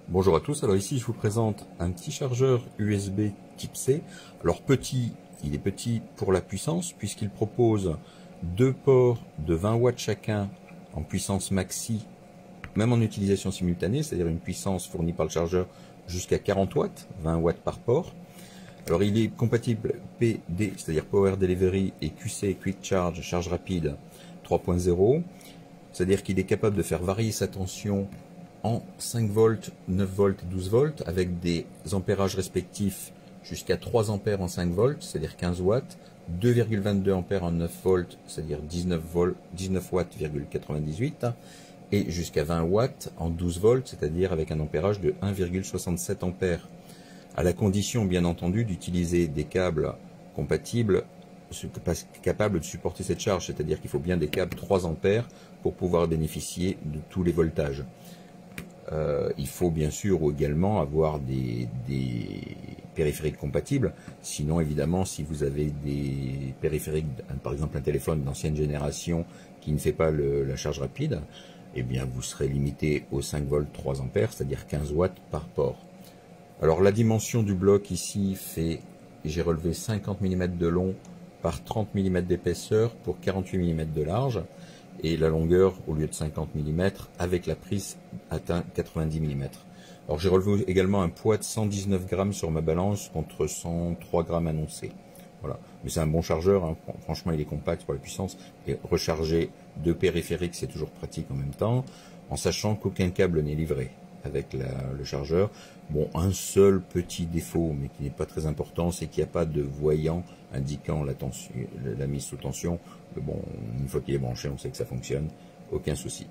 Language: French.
Bonjour à tous, alors ici je vous présente un petit chargeur USB type C. Alors petit, il est petit pour la puissance puisqu'il propose deux ports de 20 watts chacun en puissance maxi, même en utilisation simultanée, c'est-à-dire une puissance fournie par le chargeur jusqu'à 40 watts, 20 watts par port. Alors il est compatible PD, c'est-à-dire Power Delivery, et QC, Quick Charge, charge rapide 3.0, c'est-à-dire qu'il est capable de faire varier sa tension en 5 volts, 9 volts et 12 volts, avec des ampérages respectifs jusqu'à 3 ampères en 5 volts, c'est-à-dire 15 watts, 2,22 ampères en 9 volts, c'est-à-dire 19 watts,98, et jusqu'à 20 watts en 12 volts, c'est-à-dire avec un ampérage de 1,67 ampères, à la condition bien entendu d'utiliser des câbles compatibles, capables de supporter cette charge, c'est-à-dire qu'il faut bien des câbles 3 ampères pour pouvoir bénéficier de tous les voltages. Il faut bien sûr également avoir des périphériques compatibles. Sinon, évidemment, si vous avez des périphériques, par exemple un téléphone d'ancienne génération qui ne fait pas la charge rapide, eh bien vous serez limité aux 5 volts 3 ampères, c'est-à-dire 15 watts par port. Alors la dimension du bloc ici fait, j'ai relevé 50 mm de long par 30 mm d'épaisseur pour 48 mm de large. Et la longueur, au lieu de 50 mm, avec la prise, atteint 90 mm. Alors j'ai relevé également un poids de 119 grammes sur ma balance contre 103 grammes annoncés. Voilà. Mais c'est un bon chargeur, hein. Franchement il est compact pour la puissance, et recharger deux périphériques c'est toujours pratique en même temps, en sachant qu'aucun câble n'est livré avec le chargeur. Bon, un seul petit défaut, mais qui n'est pas très important, c'est qu'il n'y a pas de voyant indiquant la mise sous tension. Mais bon, une fois qu'il est branché, on sait que ça fonctionne, aucun souci.